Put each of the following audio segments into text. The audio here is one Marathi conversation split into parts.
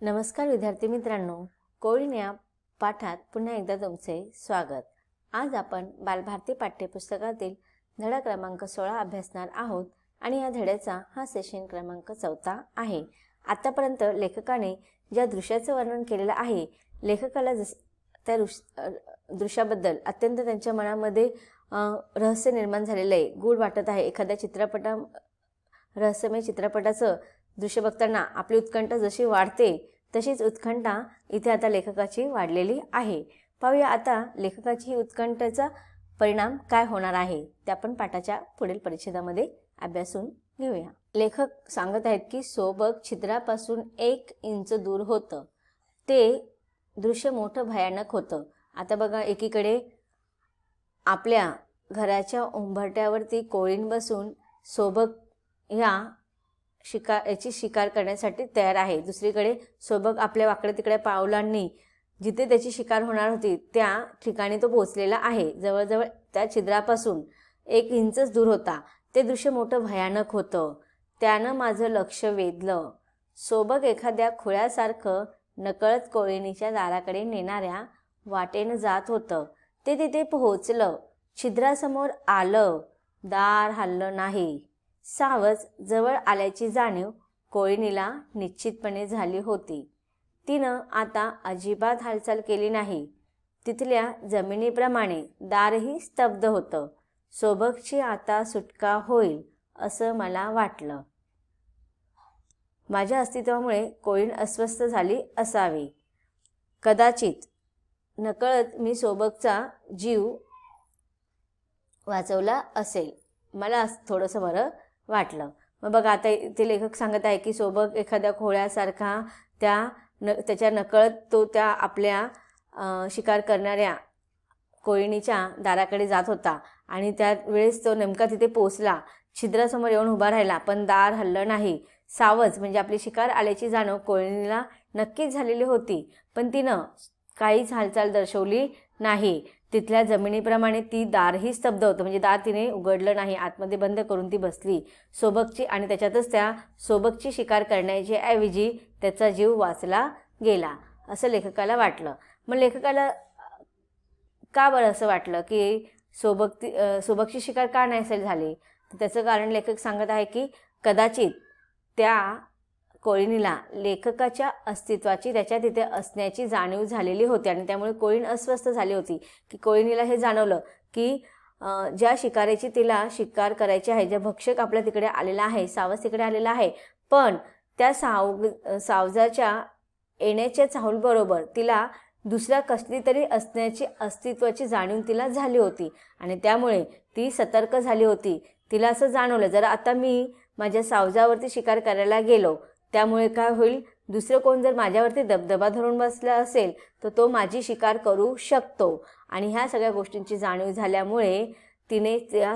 नमस्कार विद्यार्थी मित्रांनो, कोळीण या पाठात पुन्हा एकदा तुमचे स्वागत। आज आपण बालभारती पाठ्यपुस्तकातील धडा क्रमांक 16 अभ्यासणार आहोत आणि या धड्याचा हा सेशन क्रमांक 14 आहे। आतापर्यंत लेखकाने ज्या दृश्याचे वर्णन केलेले आहे, लेखकाला त्या दृश्याबद्दल अत्यंत त्यांच्या मनामध्ये रहस्य निर्माण झालेले आहे, गूढ वाटत आहे। एखाद्या रहस्यमय चित्रपटाचं दृश्य बघताना आपली उत्कंठा जशी वाढते तशीच उत्कंठा इथे आता लेखकाची वाढलेली आहे। पाहूया आता लेखकाची उत्कंठेचा परिणाम काय होणार आहे ते आपण पाठाच्या पुढील परिच्छेदामध्ये अभ्यासून घेऊया। लेखक सांगत आहेत की सोबत छिद्रापासून 1 इंच दूर होतं, ते दृश्य मोठं भयानक होतं। आता बघा, एकीकडे आपल्या घराच्या उंबरठ्यावरती कोळीण बसून सोबत याची शिकार करण्यासाठी तयार आहे। दुसरीकडे सोबत आपल्या वाकडे तिकडे पावलांनी जिथे त्याची शिकार होणार होती त्या ठिकाणी तो पोहोचलेला आहे। जवळजवळ त्या छिद्रापासून 1 इंचच दूर होता। ते दृश्य मोठं भयानक होतं। त्यानं माझं लक्ष वेधलं। सोबत एखाद्या खुळ्यासारखं नकळत कोळीणीच्या दाराकडे नेणाऱ्या वाटेनं जात होतं। ते तिथे पोहोचलं, छिद्रासमोर आलं, दार हललं नाही। सावज जवळ आल्याची जाणीव कोळीणीला निश्चितपणे झाली होती। तिनं आता अजिबात हालचाल केली नाही। तिथल्या जमिनीप्रमाणे दारही स्तब्ध होतं। सोबतची आता सुटका होईल असं मला वाटलं। माझ्या अस्तित्वामुळे कोळीण अस्वस्थ झाली असावी। कदाचित नकळत मी सोबतचा जीव वाचवला असेल। मला थोडंसं बरं वाटलं। मग बघा, आता इथे लेखक सांगत आहे की सोबत एखाद्या खोळ्यासारखा त्याच्या नकळत तो त्या आपल्या शिकार करणाऱ्या कोळीणीच्या दाराकडे जात होता आणि त्यावेळेस तो नेमका तिथे पोहोचला। छिद्रासमोर येऊन उभा राहिला, पण दार हललं नाही। सावज म्हणजे आपली शिकार आल्याची जाणीव कोळीणीला नक्कीच झालेली होती, पण तिनं काहीच हालचाल दर्शवली नाही। तिथल्या जमिनीप्रमाणे ती दारही स्तब्ध होतं, म्हणजे दार तिने उघडलं नाही, आतमध्ये बंद करून ती बसली सोबतची, आणि त्याच्यातच त्या सोबतची शिकार करण्याची ऐवजी त्याचा जीव वाचला गेला असं लेखकाला वाटलं। मग लेखकाला का बरं असं वाटलं की सोबतची शिकार का नाही झाली? तर त्याचं कारण लेखक सांगत आहे की कदाचित त्या कोळीणीला लेखकाच्या अस्तित्वाची, त्याच्या तिथे असण्याची जाणीव झालेली होती आणि त्यामुळे कोळीण अस्वस्थ झाली होती। की कोळीणीला हे जाणवलं की ज्या शिकारीची तिला शिकार करायची आहे, ज्या भक्षक आपल्या तिकडे आलेला आहे, सावज तिकडे आलेला आहे, पण त्या सावजाच्या येण्याच्या चाहूलबरोबर तिला दुसऱ्या कसली तरी असण्याची अस्तित्वाची जाणीव तिला झाली होती आणि त्यामुळे ती सतर्क झाली होती। तिला असं जाणवलं, जर आता मी माझ्या सावजावरती शिकार करायला गेलो त्यामुळे काय होईल, दुसरं कोण जर माझ्यावरती दबदबा धरून बसला असेल तर तो माझी शिकार करू शकतो। आणि ह्या सगळ्या गोष्टींची जाणीव झाल्यामुळे तिने त्या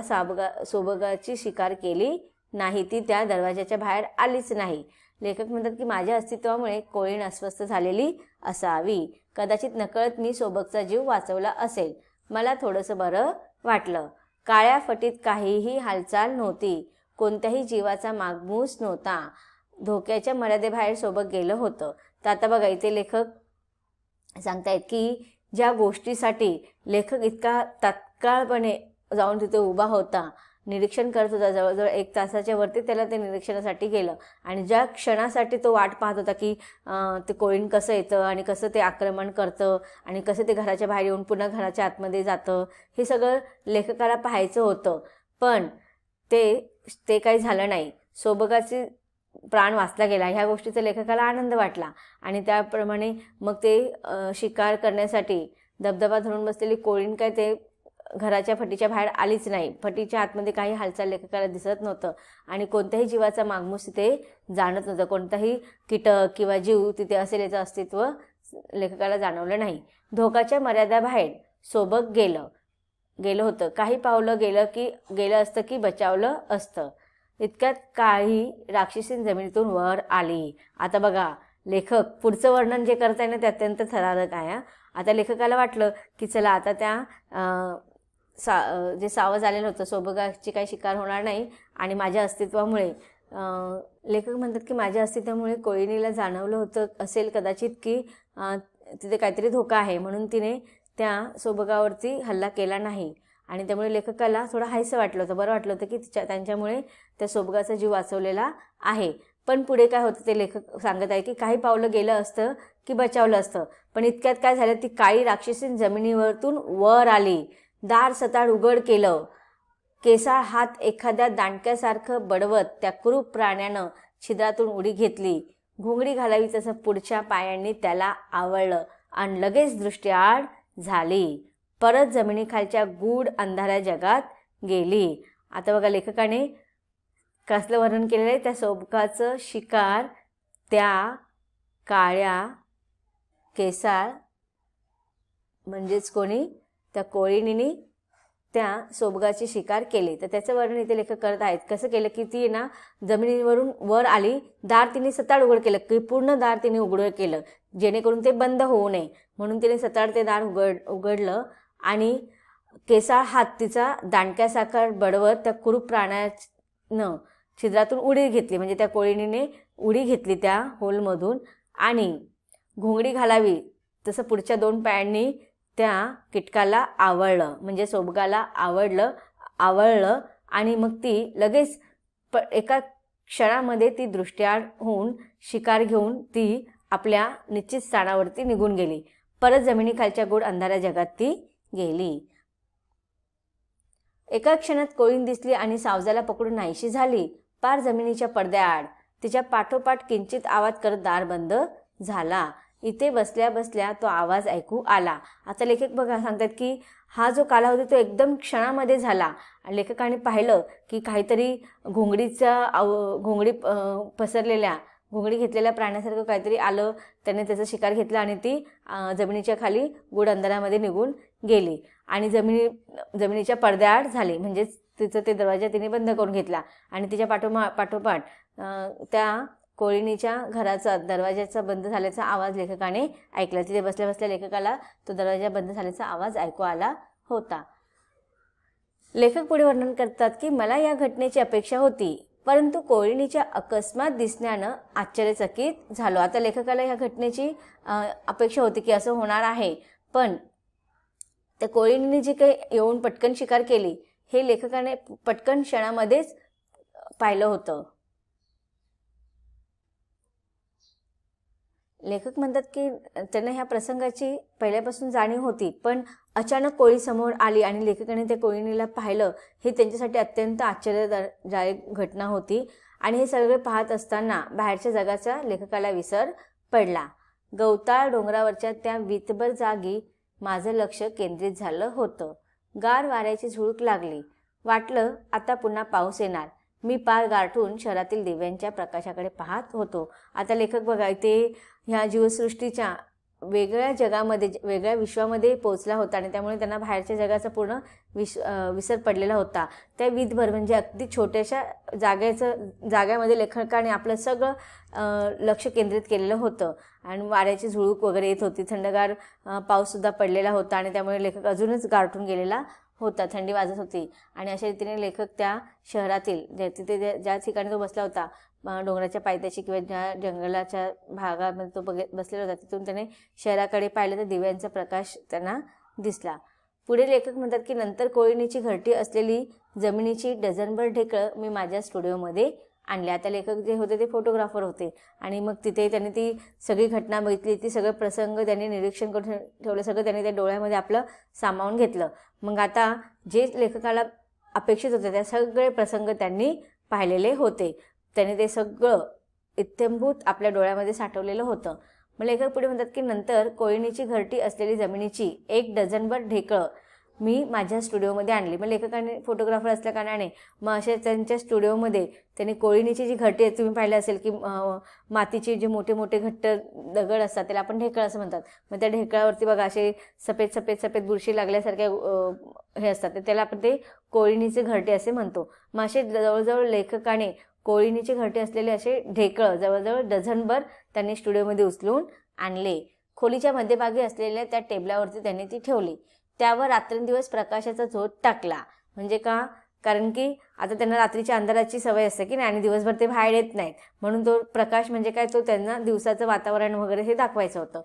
सोबगाची शिकार केली नाही, ती त्या दरवाजाच्या बाहेर आलीच नाही। लेखक म्हणतात की माझ्या अस्तित्वामुळे कोळीण अस्वस्थ झालेली असावी। कदाचित नकळत मी सोबतचा जीव वाचवला असेल। मला थोडंसं बरं वाटलं। काळ्या फटीत काहीही हालचाल नव्हती, कोणत्याही जीवाचा मागमूस नव्हता। धोक्याच्या मर्यादेबाहेर सोबत गेलं होतं। तर आता बघा, इथे लेखक सांगतायत की ज्या गोष्टीसाठी लेखक इतका तात्काळपणे जाऊन तिथे उभा होता, निरीक्षण करत होता, जवळजवळ 1 तासाच्या वरती त्याला ते निरीक्षणासाठी गेलं, आणि ज्या क्षणासाठी तो वाट पाहत होता की ते कोळीण कसं येतं आणि कसं ते आक्रमण करतं आणि कसं ते घराच्या बाहेर येऊन पुन्हा घराच्या आतमध्ये जातं, हे सगळं लेखकाला पाहायचं होतं, पण ते काही झालं नाही। सोबगाची प्राण वाचला गेला, ह्या गोष्टीचा लेखकाला आनंद वाटला आणि त्याप्रमाणे मग ते शिकार करण्यासाठी दबदबा धरून बसलेली कोळीण काय ते घराच्या फटीच्या बाहेर आलीच नाही। फटीच्या आतमध्ये काही हालचाल लेखकाला दिसत नव्हतं आणि कोणत्याही जीवाचा मागमूस तिथे जाणत नव्हतं। कोणताही कीटक किंवा जीव तिथे असेल याचं अस्तित्व लेखकाला जाणवलं नाही। धोकाच्या मर्यादेबाहेर सोबत गेलं होतं। काही पावलं गेलं असतं की बचावलं असतं। इतक्यात काळी राक्षसीन जमिनीतून वर आली। आता बघा, लेखक पुढचं वर्णन जे करताय ना ते अत्यंत थरारक आहे। आता लेखकाला वाटलं की चला आता त्या जे सावज आलेलं होतं, सोबगाची काही शिकार होणार नाही आणि माझ्या अस्तित्वामुळे लेखक म्हणतात की माझ्या अस्तित्वामुळे कोळिणीला जाणवलं होतं असेल कदाचित की तिथे काहीतरी धोका आहे, म्हणून तिने त्या सोबगावरती हल्ला केला नाही. आणि त्यामुळे लेखकाला थोडं हायसं वाटलं होतं, बरं वाटलं होतं की त्यांच्यामुळे त्या सोबगाचा जीव वाचवलेला आहे. पण पुढे काय होतं ते लेखक सांगत आहे की काही पावलं गेलं असतं की बचावलं असतं, पण इतक्यात काय झालं, ती काळी राक्षसी जमिनीवरतून वर आली, दार सताड उघड केलं, केसाळ हात एखाद्या दांडक्यासारखं बडवत त्या क्रूर प्राण्यानं छिद्रातून उडी घेतली. घोंगडी घालावी तसं पुढच्या पायांनी त्याला आवळलं आणि लगेच दृष्टीआड झाली. परत जमिनीखालच्या गूढ अंधाऱ्या जगात गेली. आता बघा लेखकाने कसलं वर्णन केलेलं आहे, त्या सोबगाचं शिकार त्या काळ्या केसाळ म्हणजेच कोणी, त्या कोळिणीने त्या सोबगाची शिकार केली. तर त्याचं वर्णन इथे लेखक करत आहेत. कसं केलं की ती ना जमिनीवरून वर आली, दार तिने सताड उघड केलं, की पूर्ण दार तिने उघड केलं जेणेकरून ते बंद होऊ नये, म्हणून तिने सताड ते दार उघडलं आणि केसाळ हात तिचा दांडक्यासारखा बडवत त्या क्रूर प्राण्यानं छिद्रातून उडी घेतली, म्हणजे त्या कोळिणीने उडी घेतली त्या होलमधून, आणि घोंगडी घालावी तसं पुढच्या 2 पायांनी त्या कीटकाला आवळलं, म्हणजे सोबगाला आवळलं आणि मग ती लगेच एका क्षणामध्ये ती दृष्ट्याआड होऊन शिकार घेऊन ती आपल्या निश्चित स्थानावरती निघून गेली. परत जमिनीखालच्या गूढ अंधाऱ्या जगात ती गेली. एका क्षणात कोळीण दिसली आणि सावजाला पकडून नाहीशी झाली. पार जमिनीच्या पडद्याआड तिच्या पाठोपाठ किंचित आवाज करत दार बंद झाला. इथे बसल्या बसल्या तो आवाज ऐकू आला. आता लेखक बघा सांगतात की हा जो कालावधी तो एकदम क्षणामध्ये झाला. लेखकाने पाहिलं की काहीतरी घोंगडी पसरलेल्या, घोंगडी घेतलेल्या प्राण्यासारखं काहीतरी आलं, त्याने त्याचा शिकार घेतला आणि ती जमिनीच्या खाली गूढ अंधारामध्ये निघून गेली आणि जमिनीच्या पडद्याआड झाली, म्हणजेच तिचं ते दरवाजा तिने बंद करून घेतला आणि तिच्या पाठोपाठ त्या कोळिणीच्या घराचा दरवाजाचा बंद झाल्याचा आवाज लेखकाने ऐकला. तिथे बसल्या बसल्या लेखकाला तो दरवाजा बंद झाल्याचा आवाज ऐकू आला होता. लेखक पुढे वर्णन करतात की मला या घटनेची अपेक्षा होती, परंतु कोळिणीच्या अकस्मात दिसण्यानं आश्चर्यचकित झालो. आता लेखकाला ह्या घटनेची अपेक्षा होती की असं होणार आहे, पण त्या कोळिणीने जी काही येऊन पटकन शिकार केली हे लेखकाने पटकन क्षणामध्येच पाहिलं होतं. लेखक म्हणतात की त्यांना ह्या प्रसंगाची पहिल्यापासून जाणीव होती, पण अचानक कोळी समोर आली आणि लेखकाने त्या कोळिणीला पाहिलं हे त्यांच्यासाठी अत्यंत आश्चर्यदायक घटना होती. आणि हे सगळे पाहत असताना बाहेरच्या जगाचा लेखकाला विसर पडला. गवताळ डोंगरावरच्या त्या वितभर जागी माझं लक्ष केंद्रित झालं होतं. गार वाऱ्याची झुळूक लागली. वाटलं आता पुन्हा पाऊस येणार. मी पार गारठून शहरातील दिव्यांच्या प्रकाशाकडे पाहत होतो. आता लेखक बघा इथे ह्या जीवसृष्टीच्या वेगळ्या जगामध्ये, वेगळ्या विश्वामध्ये पोहोचला होता आणि त्यामुळे त्यांना बाहेरच्या जगाचा पूर्ण विसर पडलेला होता. त्या विधभर म्हणजे अगदी छोट्याशा जाग्यामध्ये लेखकाने आपलं सगळं लक्ष केंद्रित केलेलं होतं आणि वाऱ्याची झुळूक वगैरे येत होती, थंडगार पाऊससुद्धा पडलेला होता आणि त्यामुळे लेखक अजूनच गारठून गेलेला होता, थंडी वाजत होती. आणि अशा रीतीने लेखक त्या शहरातील तिथे ज्या ठिकाणी तो बसला होता, डोंगराच्या पायथ्याशी किंवा ज्या जंगलाच्या भागामध्ये तो बसलेला होता, तिथून त्याने शहराकडे पाहिलं तर दिव्यांचा प्रकाश त्यांना दिसला. पुढे लेखक म्हणतात की नंतर कोळिणीची घरटी असलेली जमिनीची डझनभर ढेकळं मी माझ्या स्टुडिओमध्ये आणले. आता लेखक जे होते ते फोटोग्राफर होते आणि मग तिथे त्यांनी ती सगळी घटना बघितली, ती सगळे प्रसंग त्यांनी निरीक्षण करून ठेवलं, सगळं त्यांनी त्या डोळ्यामध्ये आपलं सामावून घेतलं. मग आता जे लेखकाला अपेक्षित होते त्या सगळे प्रसंग त्यांनी पाहिलेले होते, त्याने ते सगळं इत्थंभूत आपल्या डोळ्यामध्ये साठवलेलं होतं. मग लेखक पुढे म्हणतात की नंतर कोळिणीची घरटी असलेली जमिनीची 1 डझनभर ढेकळं मी माझ्या स्टुडिओमध्ये आणली. मग लेखकाने फोटोग्राफर असल्या कारणाने मग अशा त्यांच्या स्टुडिओमध्ये त्यांनी कोळिणीची जी घरटी आहे, तुम्ही पाहिलं असेल की मातीचे जे मोठे मोठे घट्ट दगड असतात त्याला आपण ढेकळं असं म्हणतात. मग त्या ढेकळावरती बघा असे सफेद सफेद सफेद बुरशी लागल्यासारख्या हे असतात, त्याला आपण ते कोळिणीचे घरटे असे म्हणतो. मग असे जवळजवळ लेखकाने कोळिणीचे घरटे असलेले असे ढेकळं जवळजवळ डझनभर त्यांनी स्टुडिओमध्ये उचलून आणले. खोलीच्या मध्यभागी असलेल्या त्या टेबलावरती त्यांनी ती ठेवली. त्यावर रात्रंदिवस प्रकाशाचा झोत टाकला. म्हणजे का कारण की आता त्यांना रात्रीच्या अंधाराची सवय असते की नाही, आणि दिवसभर ते बाहेर येत नाहीत, म्हणून तो प्रकाश म्हणजे काय, तो त्यांना दिवसाचं वातावरण वगैरे हे दाखवायचं होतं.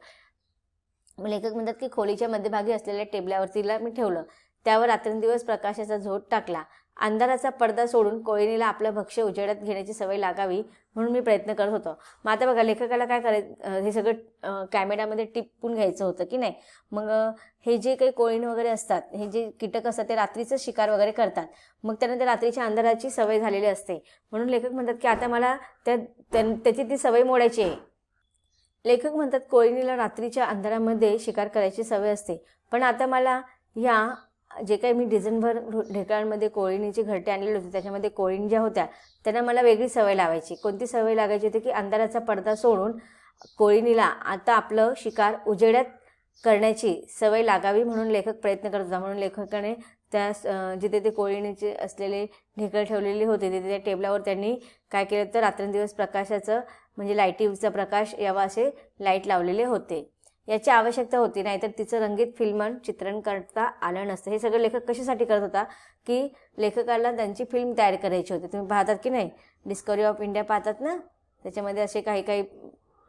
लेखक म्हणतात की खोलीच्या मध्यभागी असलेल्या टेबलावरतीला मी ठेवलं, त्यावर रात्रंदिवस प्रकाशाचा झोत टाकला. अंधाराचा पडदा सोडून कोयनीला आपलं भक्ष्य उजेडात घेण्याची सवय लागावी म्हणून मी प्रयत्न करत होतो. मग आता बघा, लेखकाला काय करायचं, हे सगळं कॅमेऱ्यामध्ये टिपून घ्यायचं होतं की नाही. मग हे जे काही कोळीण वगैरे असतात, हे जे कीटक असतात, ते रात्रीचं शिकार वगैरे करतात. मग त्यांना त्या रात्रीच्या अंधाराची सवय झालेली असते, म्हणून लेखक म्हणतात की आता मला त्याची ती सवय मोडायची आहे. लेखक म्हणतात कोयनीला रात्रीच्या अंधारामध्ये शिकार करायची सवय असते, पण आता मला या जे काही मी डझनभर ढेकळांमध्ये कोळीणीची घरटे आणलेली होती, त्याच्यामध्ये कोळीण ज्या होत्या त्यांना मला वेगळी सवय लावायची. कोणती सवय लागायची होती की अंधाराचा पडदा सोडून कोळीणीला आता आपलं शिकार उजेडात करण्याची सवय लागावी म्हणून लेखक प्रयत्न करत होता. म्हणून लेखकाने त्या जिथे ते कोळीणीचे असलेले ढेकळ ठेवलेले होते तिथे त्या टेबलावर त्यांनी काय केलं तर रात्रंदिवस प्रकाशाचं म्हणजे लाईटीचा प्रकाश यावा असे लाईट लावलेले होते. याची आवश्यकता होती, नाहीतर तिचं रंगीत फिल्म चित्रण करता आलं नसतं. हे सगळं लेखक कशासाठी करत होता की लेखकाला त्यांची फिल्म तयार करायची होती. तुम्ही पाहतात की नाही, डिस्कवरी ऑफ इंडिया पाहतात ना, त्याच्यामध्ये असे काही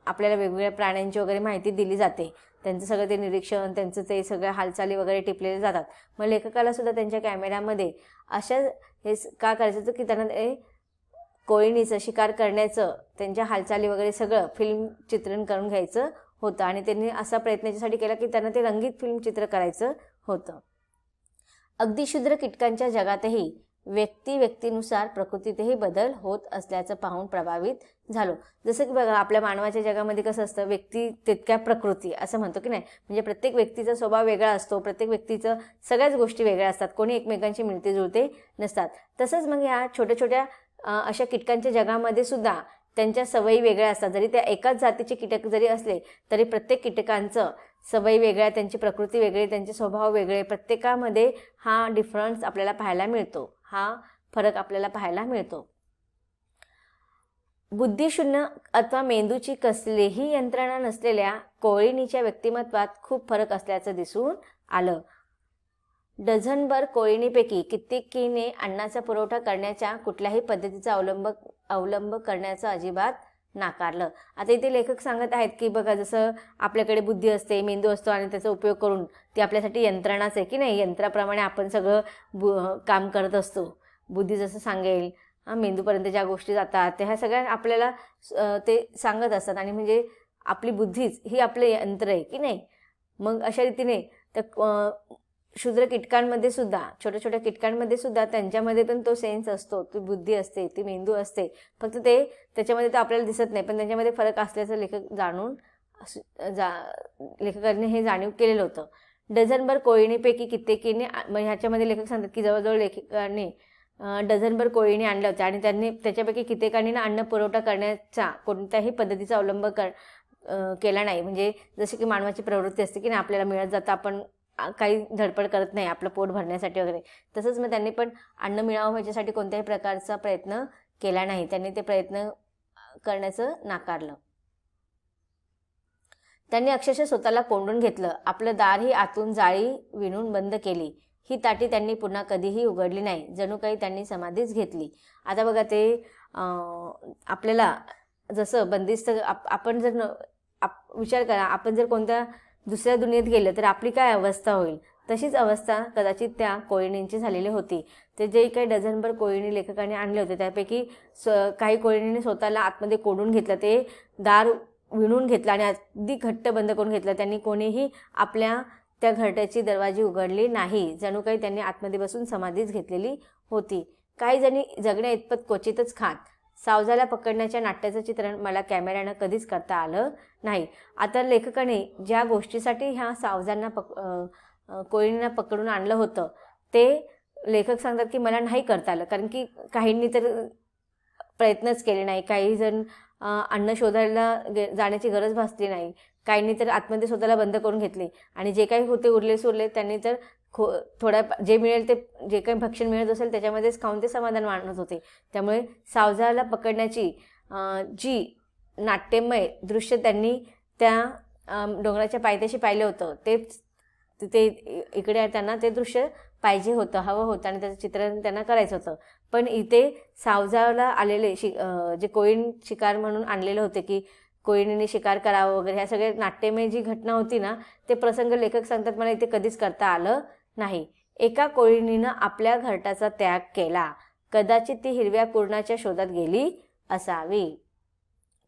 आपल्याला वेगवेगळ्या प्राण्यांची वगैरे माहिती दिली जाते. त्यांचं सगळं ते निरीक्षण, त्यांचं ते सगळ्या हालचाली वगैरे टिपलेले जातात. मग लेखकाला सुद्धा त्यांच्या कॅमेऱ्यामध्ये अशा हे का करायचं होतं की त्यांना ते कोळीणीचं शिकार करण्याचं, त्यांच्या हालचाली वगैरे सगळं फिल्म चित्रण करून घ्यायचं होतं. आणि त्यांनी असा प्रयत्न याच्यासाठी केला की त्यांना ते रंगीत फिल्म चित्र करायचं होतं. अगदी क्षुद्र कीटकांच्या जगातही व्यक्तीनुसार प्रकृतीतही बदल होत असल्याचं पाहून प्रभावित झालो. जसं की बघा, आपल्या मानवाच्या जगामध्ये कसं असतं, व्यक्ती तितक्या प्रकृती असं म्हणतो की नाही, म्हणजे प्रत्येक व्यक्तीचा स्वभाव वेगळा असतो, प्रत्येक व्यक्तीचं सगळ्याच गोष्टी वेगळ्या असतात, कोणी एकमेकांशी मिळते जुळते नसतात. तसंच मग ह्या छोट्या छोट्या अशा कीटकांच्या जगामध्ये सुद्धा त्यांच्या सवयी वेगळ्या असतात. जरी त्या एकाच जातीचे कीटक जरी असले तरी प्रत्येक कीटकांचं सवयी वेगळ्या, त्यांची प्रकृती वेगळी, त्यांचे स्वभाव वेगळे, प्रत्येकामध्ये हा डिफरन्स आपल्याला पाहायला मिळतो, हा फरक आपल्याला पाहायला मिळतो. बुद्धिशून्य अथवा मेंदूची कसलीही यंत्रणा नसलेल्या कोळीणीच्या व्यक्तिमत्वात खूप फरक असल्याचं दिसून आलं. डझनभर कोळीणीपैकी कित्येकीने अन्नाचा पुरवठा करण्याच्या कुठल्याही पद्धतीचा अवलंब करण्याचं अजिबात नाकारलं. आता इथे लेखक सांगत आहेत की बघा, जसं आपल्याकडे बुद्धी असते, मेंदू असतो, आणि त्याचा उपयोग करून ती आपल्यासाठी यंत्रणाच आहे की नाही, यंत्राप्रमाणे आपण सगळं काम करत असतो. बुद्धी जसं सांगेल, मेंदूपर्यंत ज्या गोष्टी जातात त्या ह्या सगळ्या आपल्याला ते सांगत असतात, आणि म्हणजे आपली बुद्धीच ही आपलं यंत्र आहे की नाही. मग अशा रीतीने त्या क्षुद्र कीटकांमध्ये सुद्धा, छोट्या छोट्या कीटकांमध्ये सुद्धा त्यांच्यामध्ये पण तो सेन्स असतो, ती बुद्धी असते, ती मेंदू असते, फक्त ते त्याच्यामध्ये तर आपल्याला दिसत नाही, पण त्यांच्यामध्ये फरक असल्याचं लेखकाने हे जाणीव केलेलं होतं. डझनभर कोळीणीपैकी कित्येकीने, ह्याच्यामध्ये लेखक सांगतात की जवळजवळ लेखकाने डझनभर कोळीणी आणल्या होत्या, आणि त्यांनी त्याच्यापैकी कित्येकांनी अन्न पुरवठा करण्याचा कोणत्याही पद्धतीचा अवलंब केला नाही. म्हणजे जसे की मानवाची प्रवृत्ती असते की नाही, आपल्याला मिळत जातं, आपण काही धडपड करत नाही आपलं पोट भरण्यासाठी वगैरे, तसंच मग त्यांनी पण अन्न मिळावं ह्याच्यासाठी कोणत्याही प्रकारचा प्रयत्न केला नाही. त्यांनी ते प्रयत्न करण्याचं नाकारलं. त्यांनी अक्षरशः स्वतःला कोंडून घेतलं. आपलं दारही आतून जाळी विणून बंद केली. ही ताटी त्यांनी पुन्हा कधीही उघडली नाही. जणू काही त्यांनी समाधीच घेतली. आता बघा, ते आपल्याला जसं बंदिस्त, आपण जर विचार करा, आपण जर कोणत्या दुसऱ्या दुनियेत गेलं तर आपली काय अवस्था होईल, तशीच अवस्था कदाचित त्या कोळीणींची झालेली होती. ते जे काही डझनभर कोळीणी लेखकाने आणले होते त्यापैकी काही कोळीणींनी स्वतःला आतमध्ये कोंडून घेतलं, ते दार विणून घेतलं आणि अगदी घट्ट बंद करून घेतलं. त्यांनी कोणीही आपल्या त्या घरट्याची दरवाजी उघडली नाही. जणू काही त्यांनी आतमध्ये बसून समाधीच घेतलेली होती. काही जणी जगण्या इतपत क्वचितच खात. सावजाला पकडण्याच्या नाट्याचं चित्रण मला कॅमेऱ्यानं कधीच करता आलं नाही. आता लेखकाने ज्या गोष्टीसाठी ह्या सावजांना कोळींना पकडून आणलं होतं ते लेखक सांगतात की मला नाही करता आलं, कारण की काहींनी तर प्रयत्नच केले नाही, काही जण अन्न शोधायला जाण्याची गरज भासली नाही, काहींनी तर आतमध्ये स्वतःला बंद करून घेतले, आणि जे काही होते उरले सुरले त्यांनी तर थोड्या जे मिळेल ते, जे काही भक्षण मिळत असेल त्याच्यामध्येच खाऊन ते समाधान मानत होते. त्यामुळे सावजाला पकडण्याची जी नाट्यमय दृश्य त्यांनी त्या डोंगराच्या पायथ्याशी पाहिलं होतं ते ते इकडे त्यांना ते दृश्य पाहिजे होतं, हवं होतं आणि त्याचं चित्रण त्यांना करायचं होतं. पण इथे सावजाला आलेले जे कोळीण शिकार म्हणून आणलेले होते की कोळीणीने शिकार करावं वगैरे, ह्या सगळ्या नाट्यमय जी घटना होती ना, ते प्रसंग लेखक सांगतात मला इथे कधीच करता आलं नाही. एका कोळीणीनं आपल्या घरटाचा त्याग केला, कदाचित ती हिरव्या कुरणाच्या शोधात गेली असावी.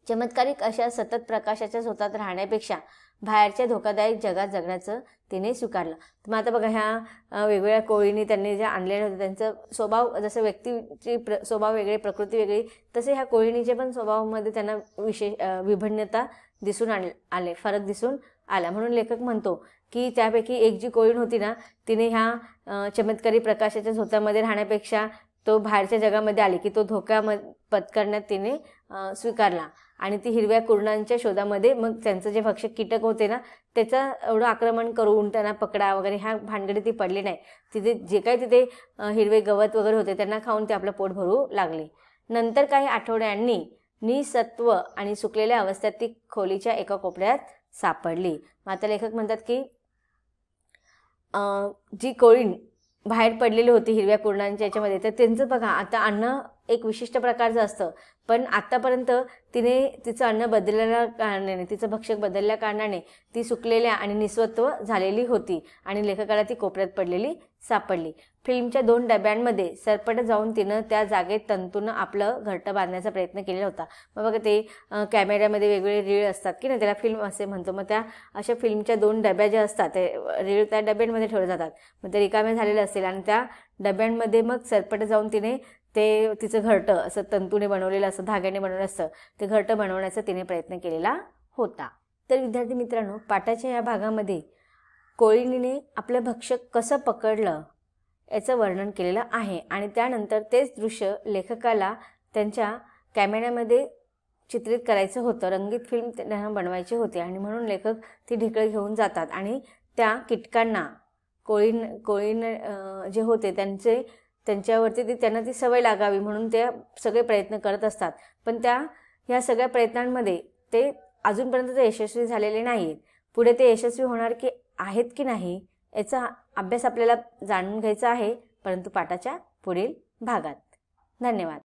चमत्कारिक अशा सतत प्रकाशाच्या झोतात राहण्यापेक्षा बाहेरच्या धोकादायक जगात जगण्याचं तिने स्वीकारलं. मग आता बघा, ह्या वेगवेगळ्या कोळींनी त्यांनी जे आणलेले होते त्यांचं स्वभाव, जसं व्यक्तीची स्वभाव वेगळे, प्रकृती वेगळी, तसे ह्या कोळीणीचे पण स्वभावामध्ये त्यांना विभिन्नता दिसून आले, फरक दिसून आला. म्हणून लेखक म्हणतो की त्यापैकी एक जी कोळीण होती ना, तिने ह्या चमत्कारी प्रकाशाच्या झोतामध्ये राहण्यापेक्षा तो बाहेरच्या जगामध्ये आली की तो धोका पत्करण्यात तिने स्वीकारला आणि ती हिरव्या कुरणांच्या शोधामध्ये मग त्यांचं जे भक्षक कीटक होते ना, त्याचं एवढं आक्रमण करून त्यांना पकडा वगैरे ह्या भानगडी ती पडली नाही. तिथे जे काही तिथे हिरवे गवत वगैरे होते त्यांना खाऊन ते आपलं पोट भरू लागले. नंतर काही आठवड्यांनी निसत्व आणि सुकलेल्या अवस्थेत ती खोलीच्या एका कोपऱ्यात सापडली. आता लेखक म्हणतात की जी कोळीण बाहेर पडलेली होती हिरव्या कुरणांच्या याच्यामध्ये, तर त्यांचं बघा आता अन्न एक विशिष्ट प्रकारचं असतं, पण आत्तापर्यंत तिने तिचं अन्न बदलल्या कारणाने, तिचं भक्षक बदलल्या कारणाने ती सुकलेल्या आणि निस्वत्व झालेली होती आणि लेखकाला ती कोपऱ्यात पडलेली सापडली. फिल्मच्या 2 डब्यांमध्ये सरपट जाऊन तिनं त्या जागेत तंतूनं आपलं घरटं बांधण्याचा प्रयत्न केलेला होता. मग बघा ते कॅमेऱ्यामध्ये वेगवेगळे रीळ असतात की नाही, त्याला फिल्म असे म्हणतो. मग त्या अशा फिल्मच्या 2 डब्या ज्या असतात ते रीळ त्या डब्यांमध्ये ठेवले जातात. मग ते रिकामे झालेले असतील आणि त्या डब्यांमध्ये मग सरपट जाऊन तिने ते तिचं घरटं असं तंतूने बनवलेलं असं, धाग्याने बनवलेलं असतं, ते घरटं बनवण्याचा तिने प्रयत्न केलेला होता. तर विद्यार्थी मित्रांनो, पाठाच्या या भागामध्ये कोळीणीने आपलं भक्षक कसं पकडलं याचं वर्णन केलेलं आहे आणि त्यानंतर तेच दृश्य लेखकाला त्यांच्या कॅमेऱ्यामध्ये चित्रित करायचं होतं, रंगीत फिल्म त्यांना बनवायची होती आणि म्हणून लेखक ती ढेकळं घेऊन जातात आणि त्या कीटकांना, कोळीण जे होते त्यांच्यावरती त्यांना ती सवय लागावी म्हणून ते सगळे प्रयत्न करत असतात. पण ह्या सगळ्या प्रयत्नांमध्ये ते अजूनपर्यंत ते यशस्वी झालेले नाहीत. पुढे ते यशस्वी होणार की आहेत की नाही याचा अभ्यास आपल्याला जाणून घ्यायचा आहे, परंतु पाठाच्या पुढील भागात. धन्यवाद.